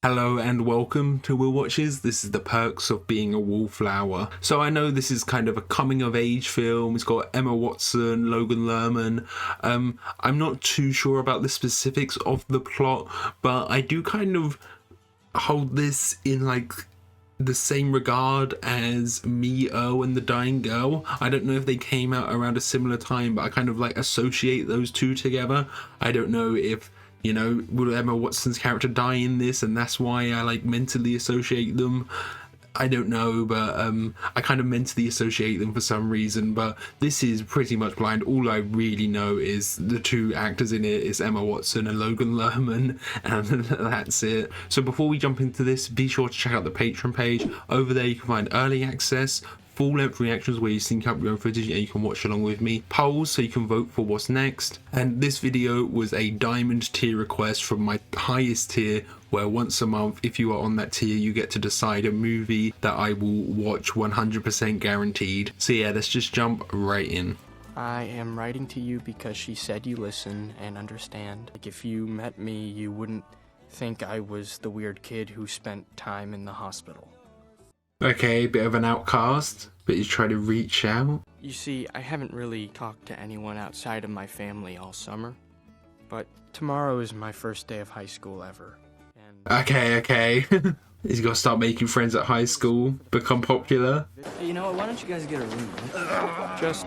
Hello and welcome to Will Watches. This is the perks of being a wallflower. So I know this is kind of a coming of age film. It's got Emma Watson, Logan Lerman. I'm not too sure about the specifics of the plot, but I do kind of hold this in like the same regard as Me, Earl and the Dying Girl. I don't know if they came out around a similar time, but I kind of like associate those two together. I don't know if, you know, will Emma Watson's character die in this and that's why I like mentally associate them. I don't know, but I kind of mentally associate them for some reason, but this is pretty much blind. All I really know is the two actors in it is Emma Watson and Logan Lerman, and that's it. So before we jump into this, be sure to check out the Patreon page. Over there you can find early access, full-length reactions where you sync up your own footage and you can watch along with me, polls so you can vote for what's next, and this video was a diamond tier request from my highest tier, where once a month, if you are on that tier, you get to decide a movie that I will watch 100% guaranteed. So yeah, let's just jump right in. I am writing to you because she said you listen and understand. Like, if you met me, you wouldn't think I was the weird kid who spent time in the hospital. Okay, bit of an outcast, but you try to reach out. You see, I haven't really talked to anyone outside of my family all summer, but tomorrow is my first day of high school ever. Okay. He's got to start making friends at high school, become popular. Hey, you know what? Why don't you guys get a room? Just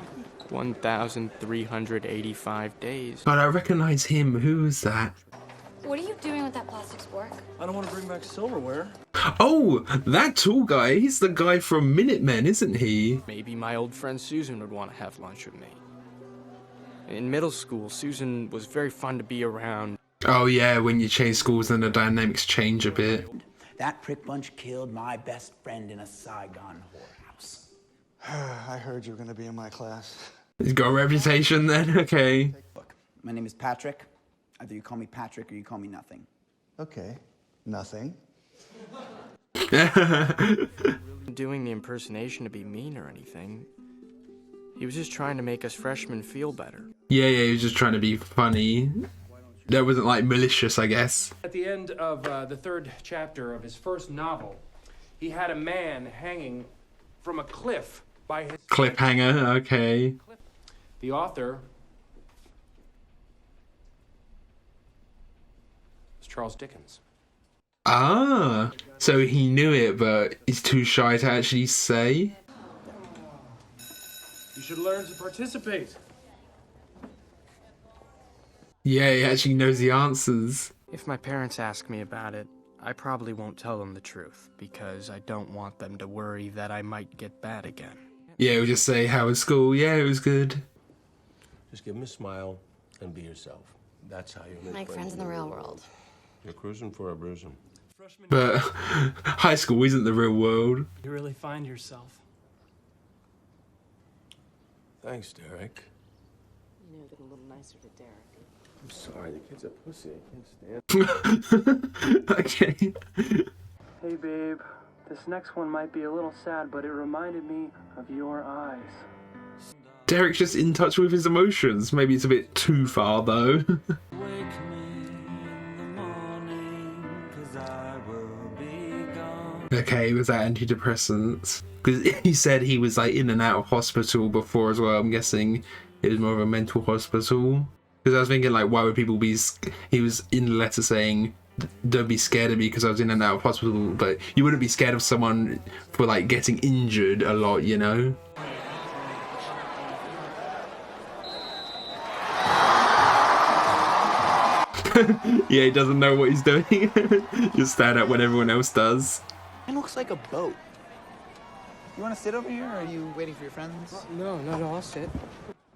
1,385 days. But I recognize him. Who is that? What are you doing with that plastic spork? I don't want to bring back silverware. Oh, that tall guy. He's the guy from Minutemen, isn't he? Maybe my old friend Susan would want to have lunch with me. In middle school, Susan was very fun to be around. Oh yeah, when you change schools then the dynamics change a bit. That prick bunch killed my best friend in a Saigon whorehouse. I heard you were going to be in my class. He's got a reputation then, okay. Look, my name is Patrick. Either you call me Patrick or you call me nothing. Okay, nothing. Doing the impersonation to be mean or anything. He was just trying to make us freshmen feel better. Yeah, he was just trying to be funny. That wasn't like malicious, I guess. At the end of the third chapter of his first novel, he had a man hanging from a cliff by his... Cliffhanger, okay. The author was Charles Dickens. Ah, so he knew it, but he's too shy to actually say. You should learn to participate. Yeah, he actually knows the answers. If my parents ask me about it, I probably won't tell them the truth, because I don't want them to worry that I might get bad again. Yeah, we'll just say, how was school? Yeah, it was good. Just give them a smile and be yourself. That's how you Make friends in the real world. You're cruising for a bruising. But high school isn't the real world. You really find yourself. Thanks, Derek. You know, get a little nicer to Derek. I'm sorry, the kid's a pussy. I can't stand Okay. Hey, babe. This next one might be a little sad, but it reminded me of your eyes. Derek's just in touch with his emotions. Maybe it's a bit too far, though. Okay, was that antidepressants? Because he said he was like in and out of hospital before as well. I'm guessing it was more of a mental hospital. Because I was thinking, like, why would people be... He was in the letter saying, don't be scared of me because I was in and out of hospital. But you wouldn't be scared of someone for, like, getting injured a lot, you know? Yeah, he doesn't know what he's doing. Just stand up when everyone else does. It looks like a boat. You want to sit over here, or are you waiting for your friends? No, I'll sit.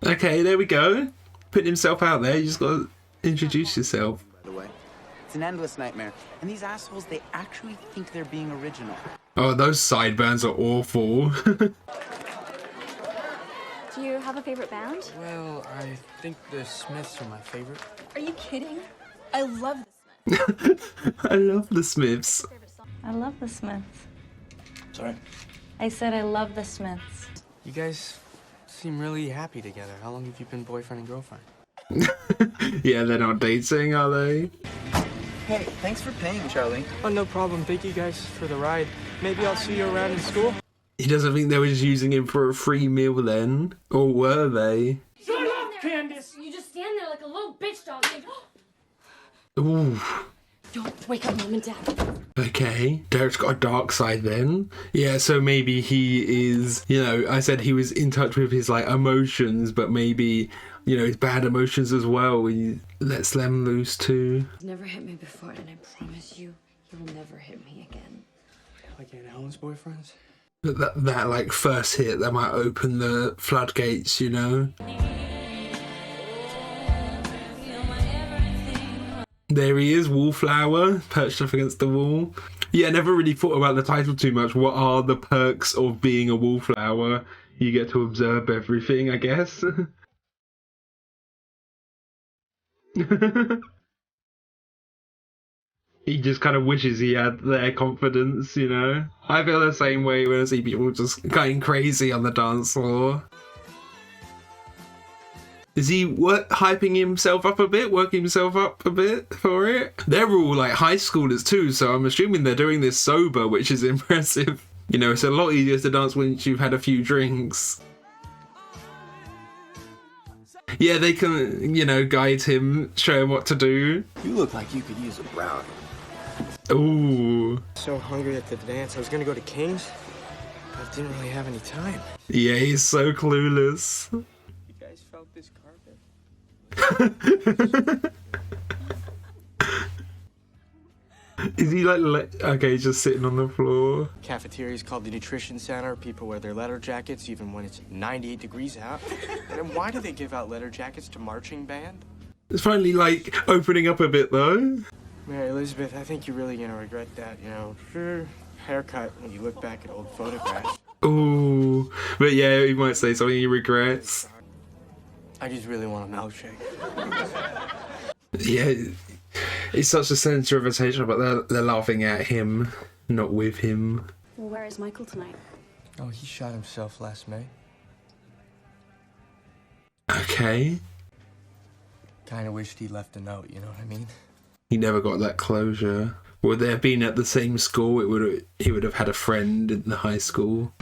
Okay, there we go. Putting himself out there, you just gotta introduce yourself. By the way, it's an endless nightmare. And these assholes, they actually think they're being original. Oh, those sideburns are awful. Do you have a favorite band? Well, I think the Smiths are my favorite. Are you kidding? I love the Smiths. I love the Smiths. I love the Smiths. Sorry? I said I love the Smiths. You guys seem really happy together. How long have you been boyfriend and girlfriend? Yeah, they're not dating, are they? Hey, thanks for paying, Charlie. Oh, no problem. Thank you guys for the ride. Maybe I'll see you around in school. He doesn't think they were just using him for a free meal then? Or were they? Shut up, Candace! You just stand there like a little bitch dog. Like, Ooh. don't wake up mom and dad. Okay. Derek's got a dark side then. Yeah, so maybe he is, you know, I said he was in touch with his, like, emotions, but maybe, you know, his bad emotions as well. He lets them loose too. You've never hit me before, and I promise you, you will never hit me again. Like Aunt Helen's boyfriends? But that like first hit, that might open the floodgates, you know? There he is, Wallflower, perched up against the wall. Yeah, I never really thought about the title too much. What are the perks of being a wallflower? You get to observe everything, I guess. He just kind of wishes he had their confidence, you know? I feel the same way when I see people just going crazy on the dance floor. Is he hyping himself up a bit, working himself up a bit for it? They're all like high schoolers too, so I'm assuming they're doing this sober, which is impressive. You know, it's a lot easier to dance once you've had a few drinks. Yeah, they can, you know, guide him, show him what to do. You look like you could use a brownie. Ooh. So hungry at the dance. I was gonna go to King's, but I didn't really have any time. Yeah, he's so clueless. You guys felt this carpet? Is he like, okay, he's just sitting on the floor? Cafeteria is called the Nutrition Center. People wear their leather jackets even when it's 98 degrees out. And why do they give out leather jackets to marching band? It's finally like opening up a bit though. Mary Elizabeth, I think you're really gonna regret that, you know. Sure, haircut when you look back at old photographs. Ooh. But yeah, he might say something he regrets. I just really want a milkshake. Yeah, he's such a centre of attention, but they're laughing at him, not with him. Well, where is Michael tonight? Oh, he shot himself last May. Okay. Kinda wished he left a note, you know what I mean? He never got that closure. Would they have been at the same school? He would have had a friend in the high school.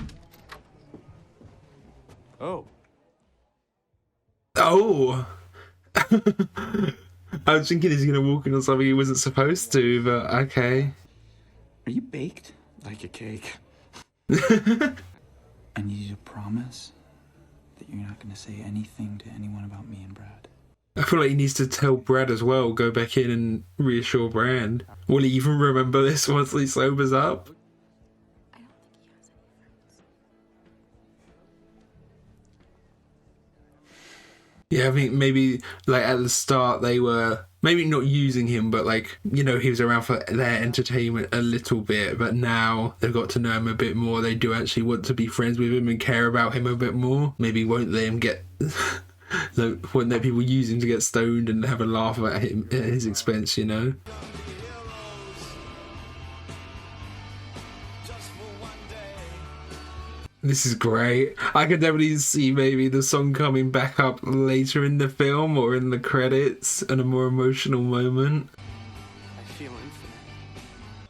Oh. Oh! I was thinking he's gonna walk in on something he wasn't supposed to, but okay. Are you baked? Like a cake. I need you to promise that you're not going to say anything to anyone about me and Brad. I feel like he needs to tell Brad as well, go back in and reassure Brad. Will he even remember this once he sobers up? I don't think he has any friends. Yeah, I think maybe like at the start they were maybe not using him, but like, you know, he was around for their entertainment a little bit, but now they've got to know him a bit more. They do actually want to be friends with him and care about him a bit more. Maybe won't let him get won't let people use him to get stoned and have a laugh at him at his expense, you know. This is great. I could definitely see maybe the song coming back up later in the film or in the credits at a more emotional moment. I feel infinite.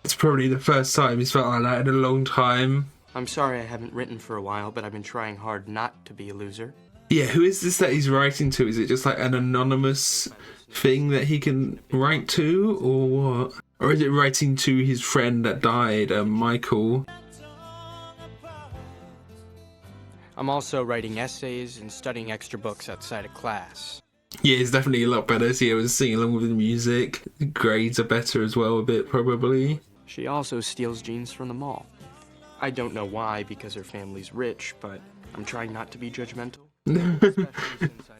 It's probably the first time he's felt like that in a long time. I'm sorry I haven't written for a while, but I've been trying hard not to be a loser. Yeah, who is this that he's writing to? Is it just like an anonymous thing that he can write to, or what? Or is it writing to his friend that died, Michael? I'm also writing essays and studying extra books outside of class. Yeah, it's definitely a lot better. So he was singing along with the music. The grades are better as well, a bit probably. She also steals jeans from the mall. I don't know why, because her family's rich, but I'm trying not to be judgmental.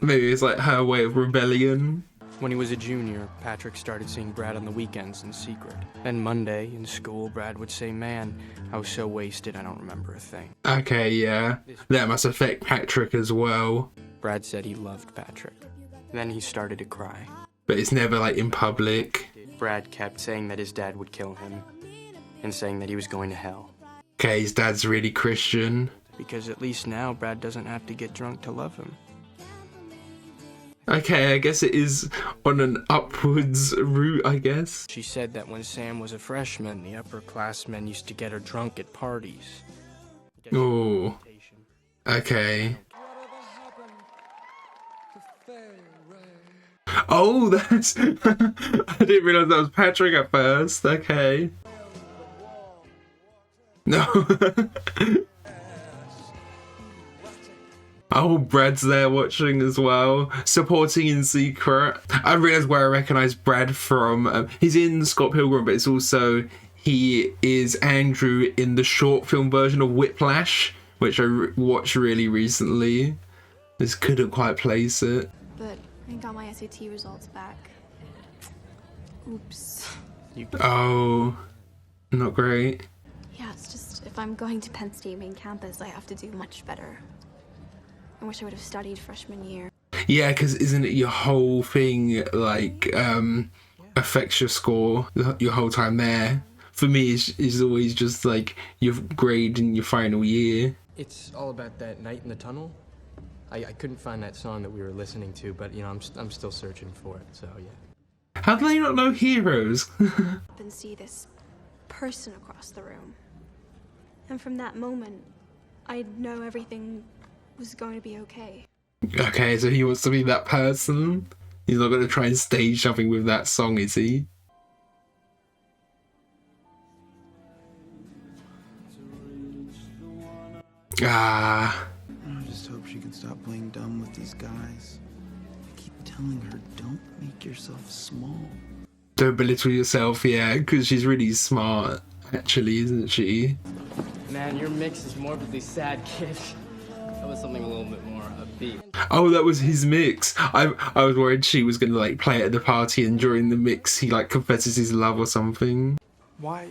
Maybe it's like her way of rebellion. When he was a junior, Patrick started seeing Brad on the weekends in secret. Then Monday, in school, Brad would say, "Man, I was so wasted, I don't remember a thing." Okay, yeah. That must affect Patrick as well. Brad said he loved Patrick. Then he started to cry. But it's never like in public. Brad kept saying that his dad would kill him, and saying that he was going to hell. Okay, his dad's really Christian. Because at least now, Brad doesn't have to get drunk to love him. Okay, I guess it is on an upwards route, I guess. She said that when Sam was a freshman, the upperclassmen used to get her drunk at parties. Oh, okay. Oh, that's... I didn't realise that was Patrick at first. Okay. No. Oh, Brad's there watching as well, supporting in secret. I realised where I recognise Brad from. He's in Scott Pilgrim, but it's also... He is Andrew in the short film version of Whiplash, which I watched really recently. Just couldn't quite place it. But I got my SAT results back. Oops. Oh, not great. Yeah, it's just if I'm going to Penn State main campus, I have to do much better. I wish I would have studied freshman year. Yeah, because isn't it your whole thing, like, affects your score your whole time there? For me, it's always just like your grade in your final year. It's all about that night in the tunnel. I couldn't find that song that we were listening to, but, you know, I'm still searching for it, so yeah. How do they not know Heroes? And see this person across the room. And from that moment, I know everything was going to be okay. Okay, so he wants to be that person? He's not going to try and stage something with that song, is he? Ah. I just hope she can stop playing dumb with these guys. I keep telling her, don't make yourself small. Don't belittle yourself, yeah, because she's really smart, actually, isn't she? Man, your mix is morbidly sad, kid. That was something a little bit more upbeat. Oh, that was his mix. I was worried she was gonna like play it at the party, and during the mix he like confesses his love or something. Why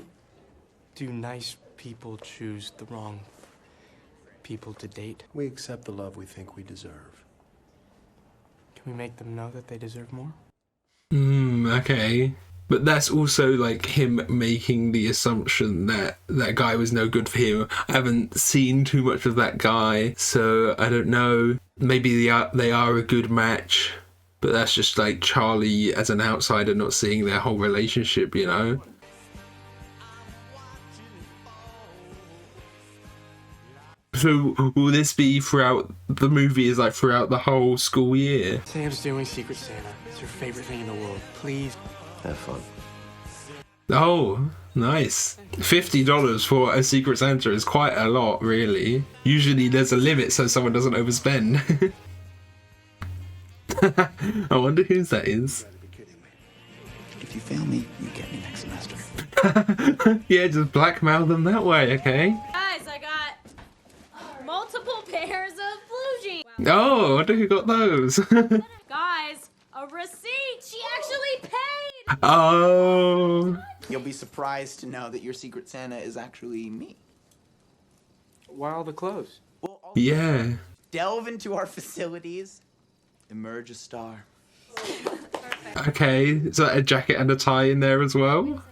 do nice people choose the wrong people to date? We accept the love we think we deserve. Can we make them know that they deserve more? Okay. But that's also like him making the assumption that that guy was no good for him. I haven't seen too much of that guy, so I don't know. Maybe they are a good match, but that's just like Charlie as an outsider not seeing their whole relationship, you know? So will this be throughout the movie, is like throughout the whole school year? Sam's doing Secret Santa. It's her favorite thing in the world. Please. Have fun. Oh, nice. $50 for a Secret Santa is quite a lot, really. Usually there's a limit so someone doesn't overspend. I wonder whose that is. If you fail me, you get me next semester. Yeah, just blackmail them that way, okay? Guys, I got multiple pairs of blue jeans. Oh, I wonder who got those. Guys, a receipt. She actually paid. Oh. You'll be surprised to know that your Secret Santa is actually me. Why all the clothes? We'll also Yeah. delve into our facilities, emerge a star. Okay, is that a jacket and a tie in there as well?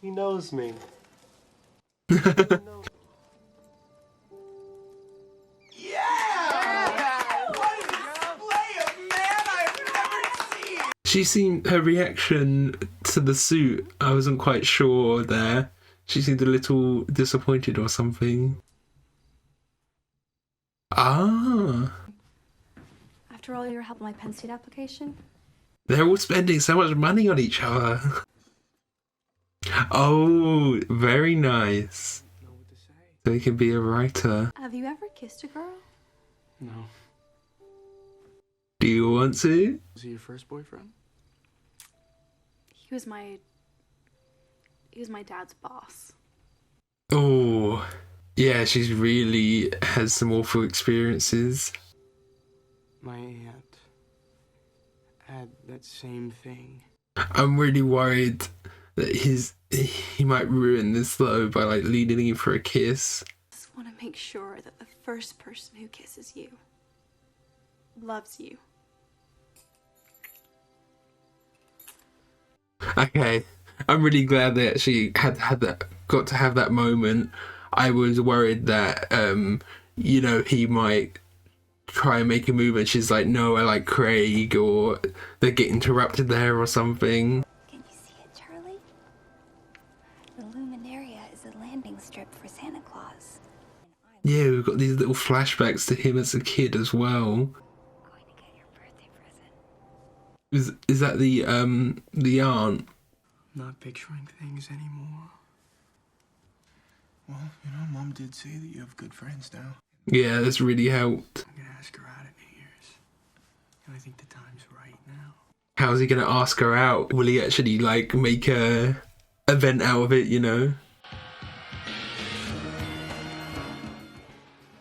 He knows me. She seemed, her reaction to the suit, I wasn't quite sure there. She seemed a little disappointed or something. Ah. After all your help on my Penn State application? They're all spending so much money on each other. Oh, very nice. So he can be a writer. Have you ever kissed a girl? No. Do you want to? Was he your first boyfriend? He was my dad's boss. Oh, yeah, she's really has some awful experiences. My aunt had that same thing. I'm really worried that he might ruin this though by like leading you for a kiss. I just want to make sure that the first person who kisses you loves you. Okay, I'm really glad they actually got to have that moment. I was worried that he might try and make a move, and she's like, no, I like Craig, or they get interrupted there or something. Can you see it, Charlie? The Luminaria is a landing strip for Santa Claus. Yeah, we've got these little flashbacks to him as a kid as well. Going to get your birthday present. Is that the aunt? Not picturing things anymore. Well, you know, Mom did say that you have good friends now. Yeah, that's really helped. I'm gonna ask her out at New Year's. And I think the time's right now. How's he gonna ask her out? Will he actually like make a event out of it, you know?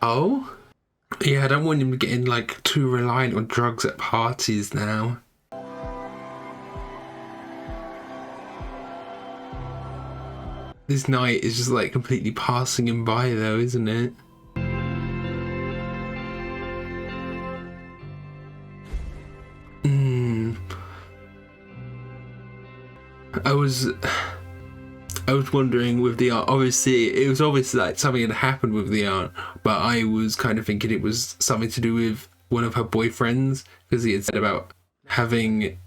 Oh? Yeah, I don't want him getting like too reliant on drugs at parties now. This night is just like completely passing him by though, isn't it? I was wondering with the aunt, obviously it was obviously like something had happened with the aunt, but I was kind of thinking it was something to do with one of her boyfriends, because he had said about having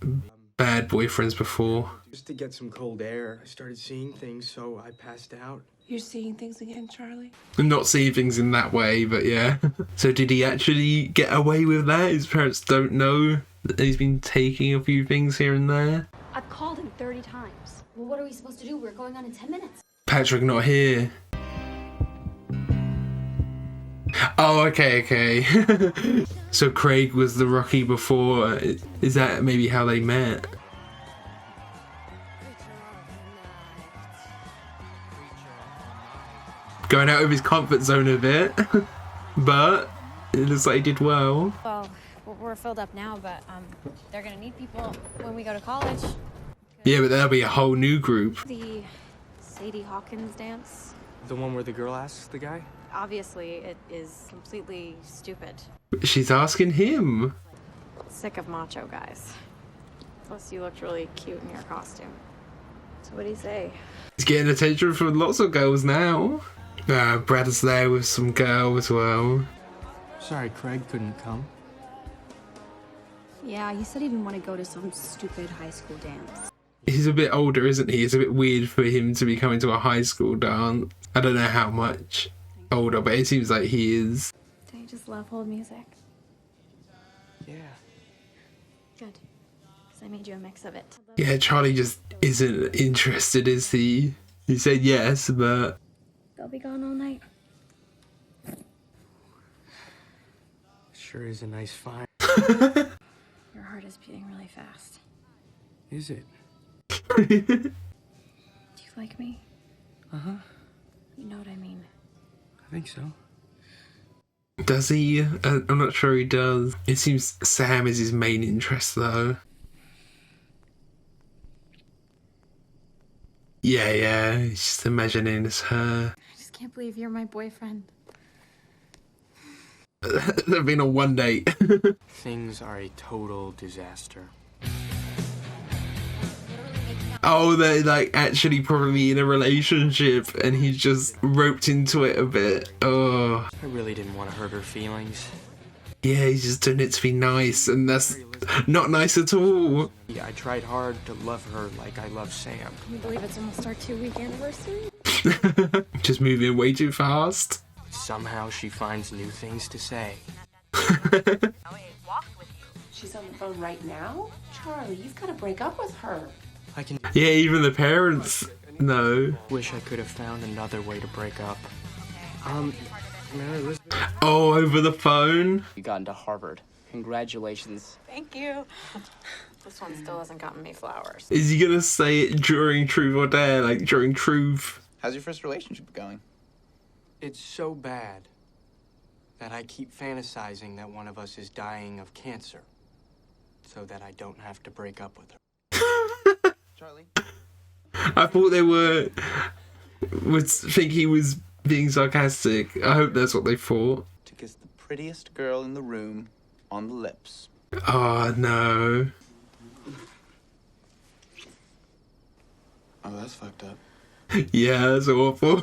bad boyfriends before. Just to get some cold air, I started seeing things, so I passed out. You're seeing things again, Charlie? I'm not seeing things in that way, but yeah. So did he actually get away with that? His parents don't know that he's been taking a few things here and there. I've called him 30 times. Well, what are we supposed to do? We're going on in 10 minutes. Patrick not here. Oh, okay. So Craig was the Rocky before. Is that maybe how they met? Going out of his comfort zone a bit, but it looks like he did well. Well, we're filled up now, but they're gonna need people when we go to college. Yeah, but there'll be a whole new group. The Sadie Hawkins dance. The one where the girl asks the guy? Obviously, it is completely stupid. She's asking him. Sick of macho guys. Plus, you looked really cute in your costume. So what do you say? He's getting attention from lots of girls now. Brad's there with some girl as well. Sorry, Craig couldn't come. Yeah, he said he didn't want to go to some stupid high school dance. He's a bit older, isn't he? It's a bit weird for him to be coming to a high school dance. I don't know how much older, but it seems like he is. Don't you just love old music? Yeah. Good. Because I made you a mix of it. Yeah, Charlie just isn't interested, is he? He said yes, but... They'll be gone all night. Sure is a nice find. Your heart is beating really fast. Is it? Do you like me? Uh-huh. You know what I mean. I think so. Does he? I'm not sure he does. It seems Sam is his main interest, though. Yeah, he's just imagining it's her. I just can't believe you're my boyfriend. They've been on one date. Things are a total disaster. Oh, they're like actually probably in a relationship and he's just roped into it a bit. Oh. I really didn't want to hurt her feelings. Yeah, he's just doing it to be nice, and that's not nice at all. Yeah, I tried hard to love her like I love Sam. Can you believe it's almost our 2-week anniversary? Just moving way too fast. Somehow she finds new things to say. She's on the phone right now? Charlie, you've got to break up with her. I can... Yeah, even the parents know. Wish I could have found another way to break up. Mary Elizabeth. Oh, over the phone? You got into Harvard. Congratulations. Thank you. This one still hasn't gotten me flowers. Is he gonna say it during Truth or Dare? Like, during Truth? How's your first relationship going? It's so bad that I keep fantasizing that one of us is dying of cancer so that I don't have to break up with her. Charlie? I thought they would think he was being sarcastic. I hope that's what they thought. To kiss the prettiest girl in the room on the lips. Oh, no. Oh, that's fucked up. Yeah, that's awful.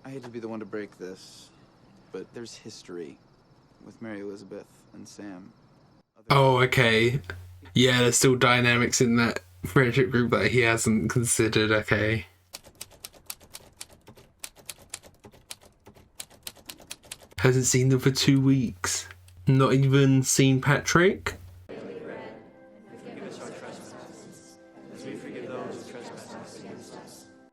I hate to be the one to break this, but there's history with Mary Elizabeth and Sam. Oh, okay. Yeah, there's still dynamics in that friendship group that he hasn't considered. Okay. Hasn't seen them for 2 weeks. Not even seen Patrick.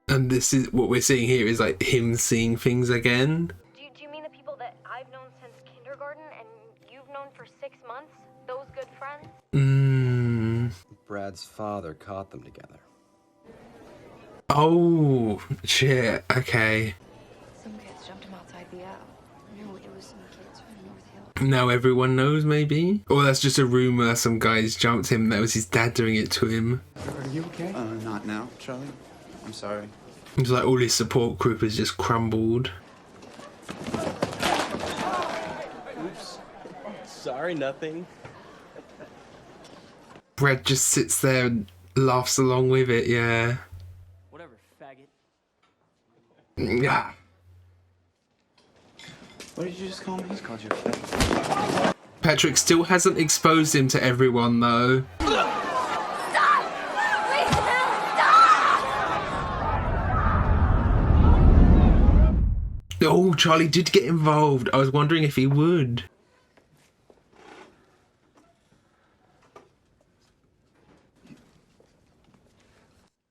And this is what we're seeing here is like him seeing things again. Do you mean the people that I've known since kindergarten and you've known for 6 months? Those good friends? Brad's father caught them together. Oh, shit. Okay. Some kids jumped him outside the alley. No, it was some kids from North Hill. Now everyone knows, maybe? Or that's just a rumor, some guys jumped him, that was his dad doing it to him. Are you okay? Not now, Charlie. I'm sorry. It's like all his support group has just crumbled. Oops. Sorry, nothing. Brad just sits there and laughs along with it, yeah. Whatever, faggot. Yeah. What did you just call me? I just called you a fag. Patrick still hasn't exposed him to everyone, though. Oh, Charlie did get involved. I was wondering if he would.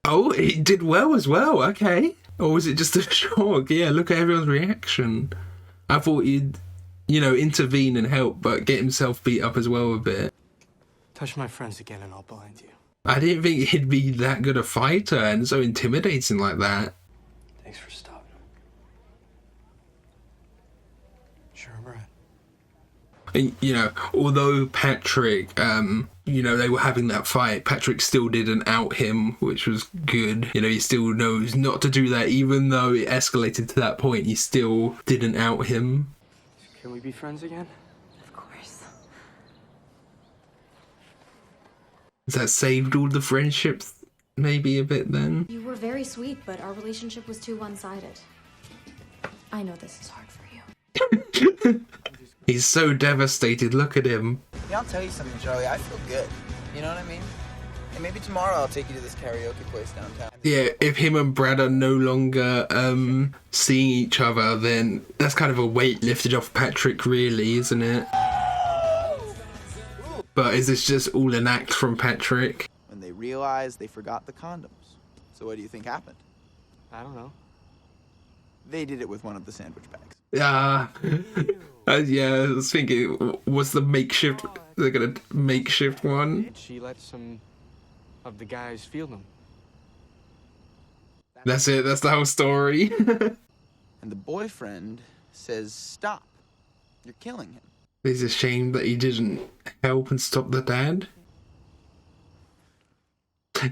Oh, he did well as well. Okay. Or was it just a shock? Yeah, look at everyone's reaction. I thought he'd, intervene and help, but get himself beat up as well a bit. Touch my friends again and I'll blind you. I didn't think he'd be that good a fighter and so intimidating like that. Thanks for stopping. Sure, Brad. And, although Patrick, they were having that fight, Patrick still didn't out him, which was good. He still knows not to do that, even though it escalated to that point, he still didn't out him. Can we be friends again? Of course. Has that saved all the friendships, maybe a bit then? You were very sweet, but our relationship was too one-sided. I know this is hard for you. He's so devastated, look at him. Yeah, I'll tell you something, Charlie. I feel good. You know what I mean? And maybe tomorrow I'll take you to this karaoke place downtown. Yeah, if him and Brad are no longer seeing each other, then that's kind of a weight lifted off Patrick, really, isn't it? But is this just all an act from Patrick? When they realized they forgot the condoms. So what do you think happened? I don't know. They did it with one of the sandwich bags. Yeah, I was thinking, what's the makeshift? They're gonna makeshift one. She let some of the guys feel them. That's it. That's the whole story. And the boyfriend says, "Stop! You're killing him." He's ashamed that he didn't help and stop the dad.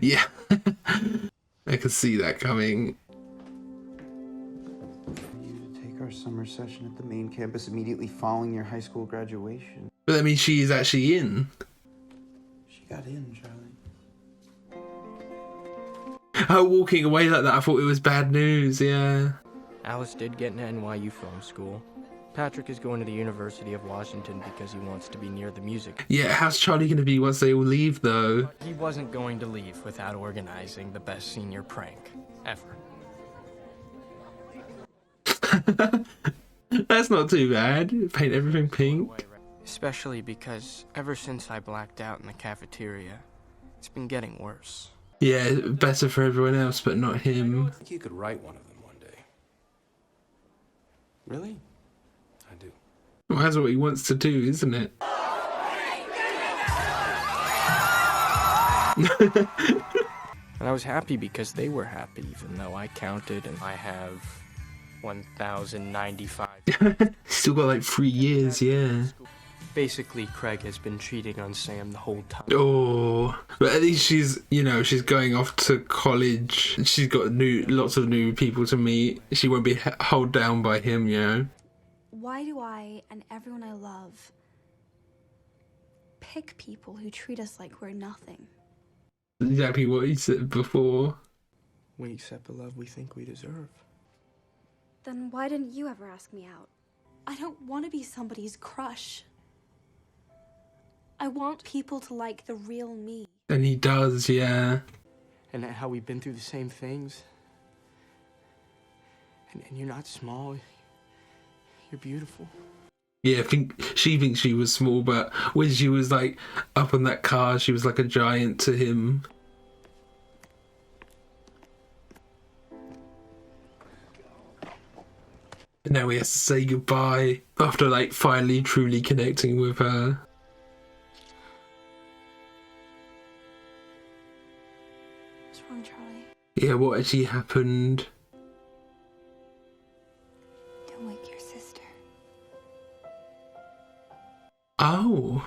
Yeah, I could see that coming. Our summer session at the main campus immediately following your high school graduation. But that means she is actually in. She got in, Charlie. Her walking away like that, I thought it was bad news, yeah. Alice did get into NYU film school. Patrick is going to the University of Washington because he wants to be near the music. Yeah, how's Charlie going to be once they all leave, though? He wasn't going to leave without organizing the best senior prank ever. That's not too bad. Paint everything pink. Especially because ever since I blacked out in the cafeteria, it's been getting worse. Yeah, better for everyone else, but not him. I think you could write one of them one day. Really? I do. Well, that's what he wants to do, isn't it? And I was happy because they were happy, even though I counted and I have 1,095. Still got like 3 years, yeah. Basically, Craig has been cheating on Sam the whole time. Oh, but at least she's going off to college. She's got lots of new people to meet. She won't be held down by him, Why do I and everyone I love pick people who treat us like we're nothing? Exactly what he said before. We accept the love we think we deserve. Then why didn't you ever ask me out? I don't want to be somebody's crush. I want people to like the real me. And he does, yeah. And how we've been through the same things. And you're not small. You're beautiful. Yeah, she thinks she was small, but when she was like up on that car, she was like a giant to him. And now he has to say goodbye after like finally truly connecting with her. What's wrong, Charlie? Yeah, what actually happened? Don't wake your sister. Oh,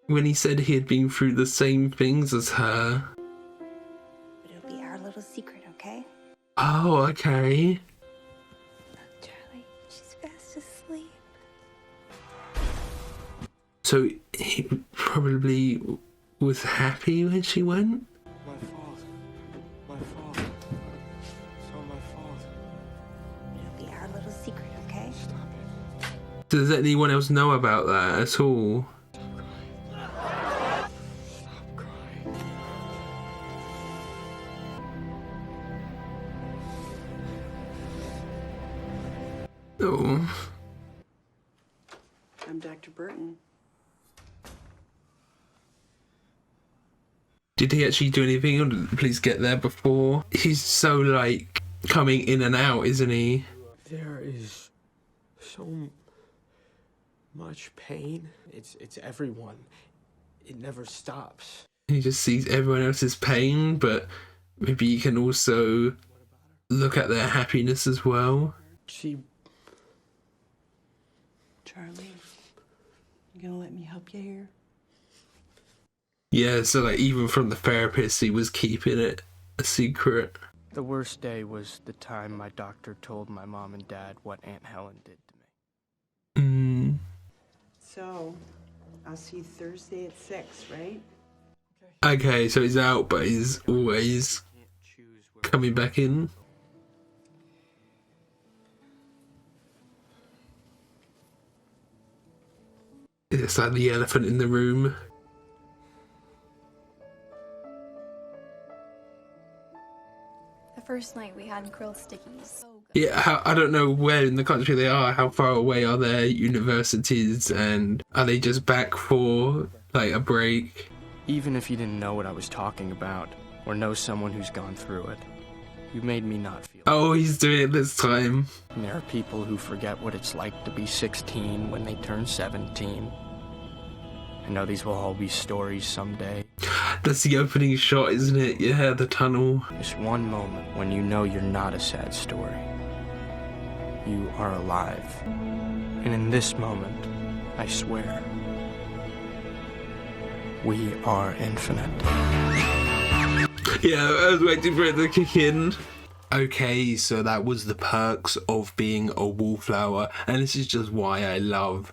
when he said he had been through the same things as her. But it'll be our little secret, okay? Oh, okay. Charlie, she's fast asleep. So he probably was happy when she went? My fault. My fault. It's all my fault. It'll be our little secret, okay? Stop it. Does anyone else know about that at all? Stop crying. Oh. I'm Dr. Burton. Did he actually do anything, or did the police get there before? He's so like coming in and out, isn't he? There is so much pain. It's everyone. It never stops. He just sees everyone else's pain, but maybe he can also look at their happiness as well. She... Charlie, you gonna let me help you here? Yeah, so like even from the therapist, he was keeping it a secret. The worst day was the time my doctor told my mom and dad what Aunt Helen did to me. So, I'll see you Thursday at 6, right? Okay, so he's out, but he's always coming back in. It's like the elephant in the room. The first night we had grilled stickies. Yeah, I don't know where in the country they are. How far away are their universities, and are they just back for like a break? Even if you didn't know what I was talking about, or know someone who's gone through it, you made me not feel. Oh, he's doing it this time. And there are people who forget what it's like to be 16 when they turn 17. I know these will all be stories someday. That's the opening shot, isn't it? Yeah, the tunnel. Just one moment when you know you're not a sad story. You are alive. And in this moment, I swear, we are infinite. Yeah, I was waiting for it to kick in. Okay, so that was the perks of being a wallflower, and this is just why I love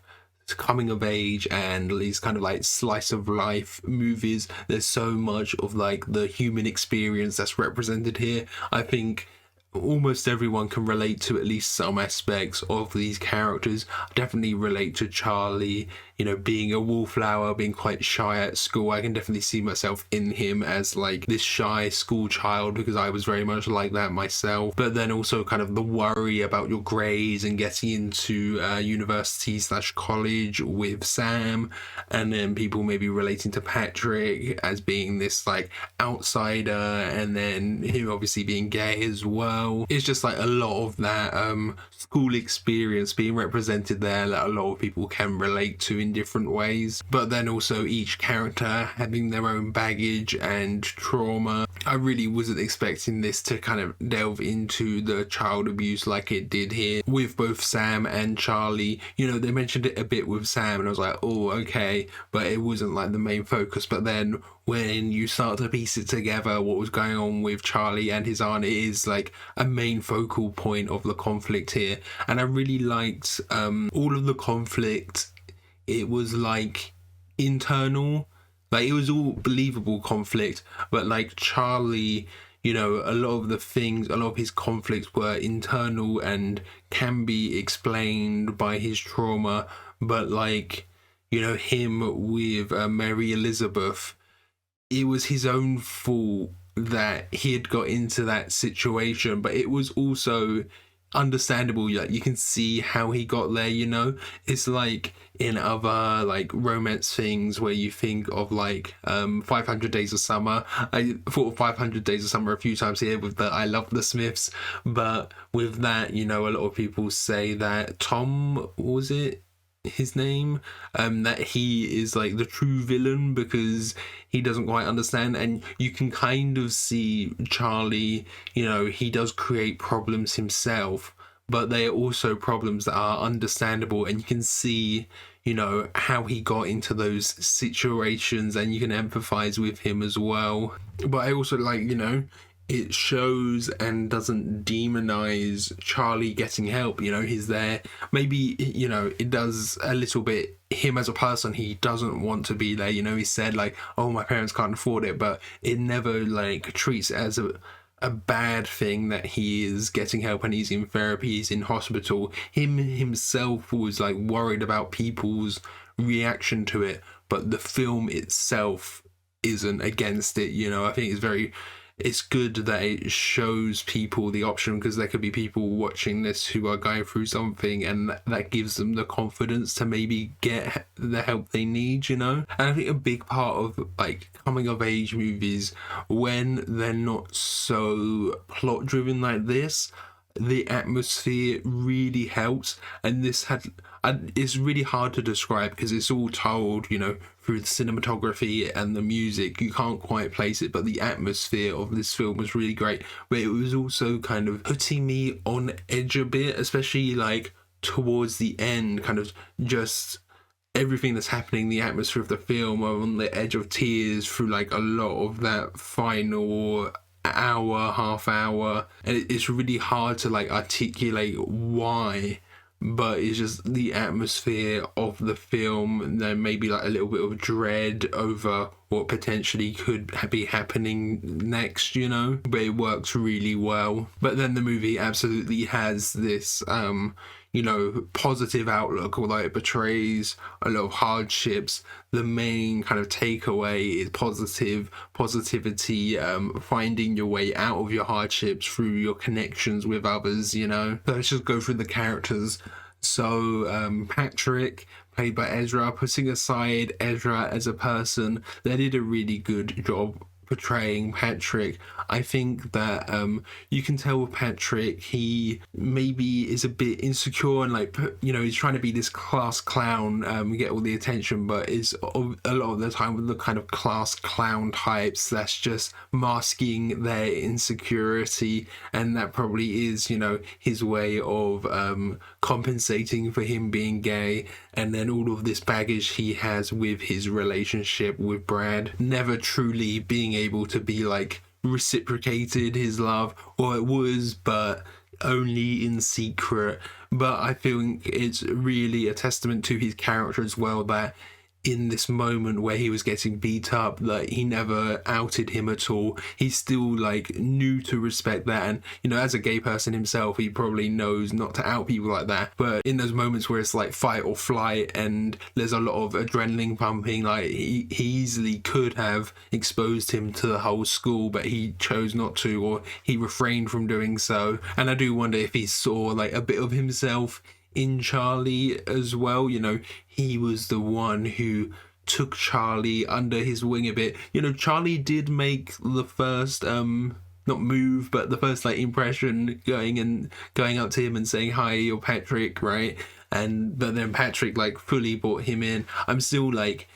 coming of age and these kind of like slice of life movies. There's so much of like the human experience that's represented here. I think almost everyone can relate to at least some aspects of these characters. I definitely relate to Charlie, you know, being a wallflower, being quite shy at school. I can definitely see myself in him as like this shy school child, because I was very much like that myself. But then also kind of the worry about your grades and getting into university / college with Sam, and then people maybe relating to Patrick as being this like outsider, and then him obviously being gay as well. It's just like a lot of that school experience being represented there that a lot of people can relate to in different ways. But then also each character having their own baggage and trauma. I really wasn't expecting this to kind of delve into the child abuse like it did here with both Sam and Charlie. You know, they mentioned it a bit with Sam and I was like, oh, okay, but it wasn't like the main focus. But then when you start to piece it together, what was going on with Charlie and his aunt, it is like a main focal point of the conflict here. And I really liked all of the conflict. It was like internal, like it was all believable conflict, but like Charlie, you know, a lot of the things, a lot of his conflicts were internal and can be explained by his trauma, but like, you know, him with Mary Elizabeth, it was his own fault that he had got into that situation, but it was also understandable. Like, you can see how he got there, you know. It's like in other like romance things where you think of like 500 Days of Summer. I thought of 500 Days of Summer a few times here with the I Love the Smiths, but with that, you know, a lot of people say that Tom, was it his name, that he is like the true villain because he doesn't quite understand. And you can kind of see Charlie, you know, he does create problems himself, but they are also problems that are understandable, and you can see, you know, how he got into those situations, and you can empathize with him as well. But I also like, you know, it shows and doesn't demonize Charlie getting help. You know, he's there. Maybe, you know, it does a little bit him as a person. He doesn't want to be there. You know, he said like, oh, my parents can't afford it, but it never like treats it as a bad thing that he is getting help and he's in therapy, he's in hospital. Him himself was like worried about people's reaction to it, but the film itself isn't against it. You know, I think it's good that it shows people the option, because there could be people watching this who are going through something, and that gives them the confidence to maybe get the help they need, you know. And I think a big part of like coming of age movies, when they're not so plot driven like this, the atmosphere really helps. And this had, it's really hard to describe because it's all told, you know, through the cinematography and the music. You can't quite place it, but the atmosphere of this film was really great. But it was also kind of putting me on edge a bit, especially like towards the end, kind of just everything that's happening, the atmosphere of the film. I'm on the edge of tears through like a lot of that final hour, half hour, and it's really hard to like articulate why, but it's just the atmosphere of the film, and then maybe like a little bit of dread over what potentially could be happening next, you know. But it works really well. But then the movie absolutely has this you know, positive outlook, although it portrays a lot of hardships. The main kind of takeaway is positivity, finding your way out of your hardships through your connections with others, you know. So let's just go through the characters. So Patrick, played by Ezra, putting aside Ezra as a person, they did a really good job portraying Patrick. I think that you can tell with Patrick, he maybe is a bit insecure and like, you know, he's trying to be this class clown, get all the attention, but is a lot of the time with the kind of class clown types that's just masking their insecurity, and that probably is, you know, his way of compensating for him being gay, and then all of this baggage he has with his relationship with Brad, never truly being able to be like reciprocated his love, or it was, but only in secret. But I think it's really a testament to his character as well, that in this moment where he was getting beat up, like he never outed him at all. He still like knew to respect that, and you know, as a gay person himself, he probably knows not to out people like that. But in those moments where it's like fight or flight and there's a lot of adrenaline pumping, like he easily could have exposed him to the whole school, but he chose not to, or he refrained from doing so. And I do wonder if he saw like a bit of himself in Charlie as well. You know, he was the one who took Charlie under his wing a bit. You know, Charlie did make the first not move, but the first like impression, going up to him and saying, hi, you're Patrick, right? But then Patrick like fully brought him in. I'm still like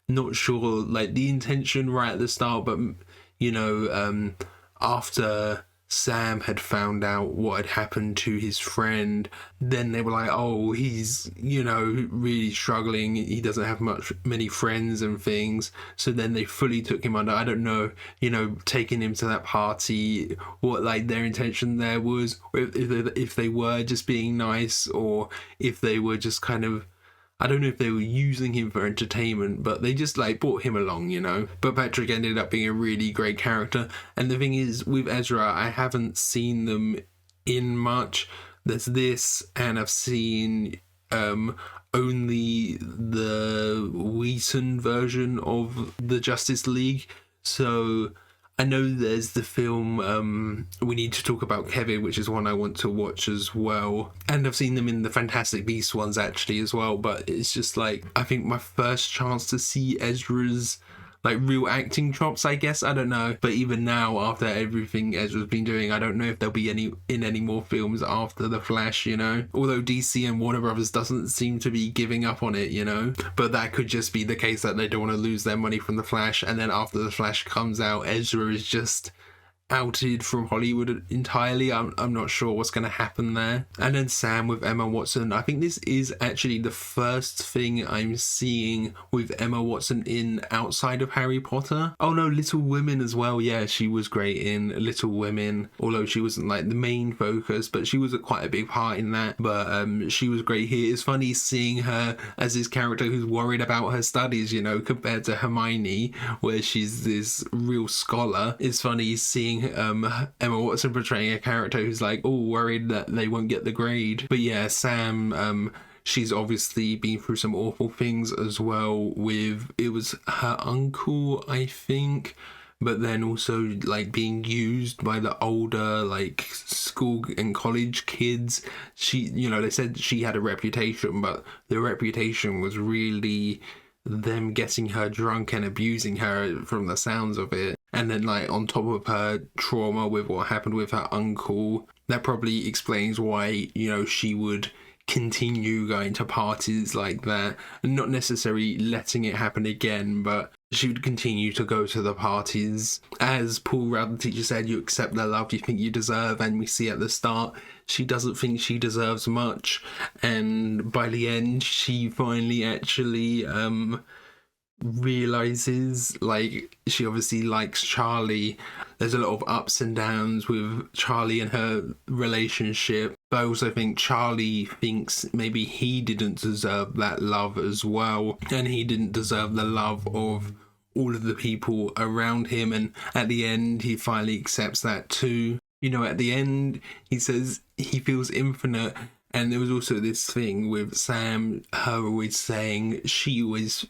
not sure like the intention right at the start, but you know, after Sam had found out what had happened to his friend, then they were like, oh, he's, you know, really struggling, he doesn't have many friends and things. So then they fully took him under. I don't know, you know, taking him to that party, what like their intention there was, if they were just being nice, or if they were just kind of, I don't know if they were using him for entertainment, but they just like brought him along, you know. But Patrick ended up being a really great character. And the thing is, with Ezra, I haven't seen them in much. There's this, and I've seen only the Wheaton version of the Justice League. So I know there's the film We Need to Talk About Kevin, which is one I want to watch as well. And I've seen them in the Fantastic Beasts ones actually as well. But it's just like, I think my first chance to see Ezra's like real acting chops, I guess. I don't know. But even now, after everything Ezra's been doing, I don't know if there'll be any more films after The Flash, you know. Although DC and Warner Brothers doesn't seem to be giving up on it, you know. But that could just be the case that they don't want to lose their money from The Flash, and then after The Flash comes out, Ezra is just outed from Hollywood entirely. I'm not sure what's going to happen there. And then Sam with Emma Watson. I think this is actually the first thing I'm seeing with Emma Watson in outside of Harry Potter. Oh no, Little Women as well. Yeah, she was great in Little Women, although she wasn't like the main focus, but she was quite a big part in that. But she was great here. It's funny seeing her as this character who's worried about her studies, you know, compared to Hermione, where she's this real scholar. It's funny seeing Emma Watson portraying a character who's like all worried that they won't get the grade. But yeah, Sam, she's obviously been through some awful things as well with, it was her uncle, I think, but then also like being used by the older like school and college kids. She, you know, they said she had a reputation, but the reputation was really them getting her drunk and abusing her from the sounds of it. And then like on top of her trauma with what happened with her uncle, that probably explains why, you know, she would continue going to parties like that, and not necessarily letting it happen again, but she would continue to go to the parties. As Paul Rudd, the teacher, said, you accept the love you think you deserve, and we see at the start she doesn't think she deserves much, and by the end she finally actually realizes, like, she obviously likes Charlie. There's a lot of ups and downs with Charlie and her relationship, but I also think Charlie thinks maybe he didn't deserve that love as well, and he didn't deserve the love of all of the people around him, and at the end he finally accepts that too. You know, at the end he says he feels infinite. And there was also this thing with Sam, her always saying she always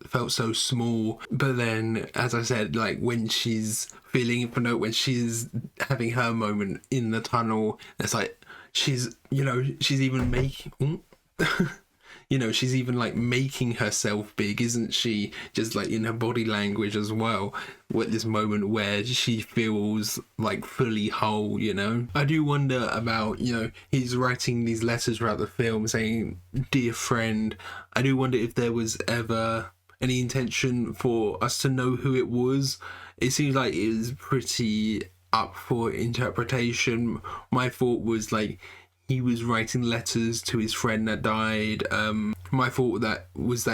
felt so small. But then, as I said, like when she's feeling infinite, when she's having her moment in the tunnel, it's like she's, you know, she's even making... you know, she's even like making herself big, isn't she? Just like in her body language as well. At this moment where she feels like fully whole, you know. I do wonder about, you know, he's writing these letters throughout the film saying, "Dear friend." I do wonder if there was ever any intention for us to know who it was. It seems like it was pretty up for interpretation. My thought was like, he was writing letters to his friend that died. My thought that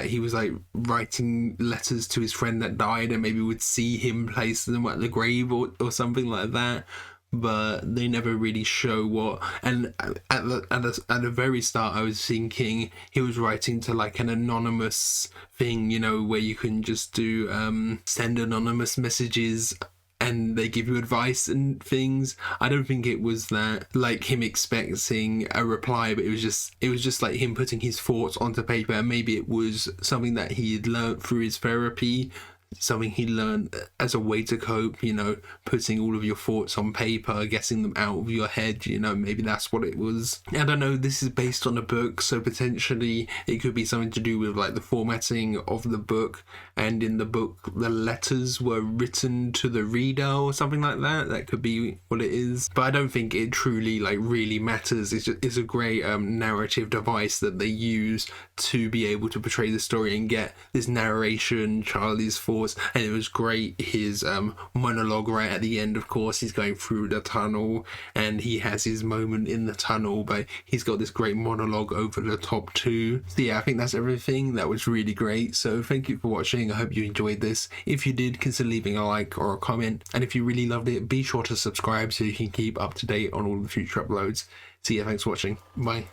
he was like writing letters to his friend that died, and maybe would see him place them at the grave or something like that. But they never really show what. And at the very start, I was thinking he was writing to like an anonymous thing, you know, where you can just do send anonymous messages and they give you advice and things. I don't think it was that, like him expecting a reply, but it was just like him putting his thoughts onto paper, and maybe it was something that he had learned through his therapy, something he learned as a way to cope, you know, putting all of your thoughts on paper, getting them out of your head, you know, maybe that's what it was. I don't know, this is based on a book, so potentially it could be something to do with like the formatting of the book, and in the book the letters were written to the reader or something like that. That could be what it is, but I don't think it truly like really matters. It's a great narrative device that they use to be able to portray the story and get this narration, Charlie's thoughts. And it was great, his monologue right at the end. Of course, he's going through the tunnel and he has his moment in the tunnel, but he's got this great monologue over the top too. So yeah, I think that's everything. That was really great. So thank you for watching. I hope you enjoyed this. If you did, consider leaving a like or a comment, and if you really loved it, be sure to subscribe so you can keep up to date on all the future uploads. So yeah, thanks for watching. Bye.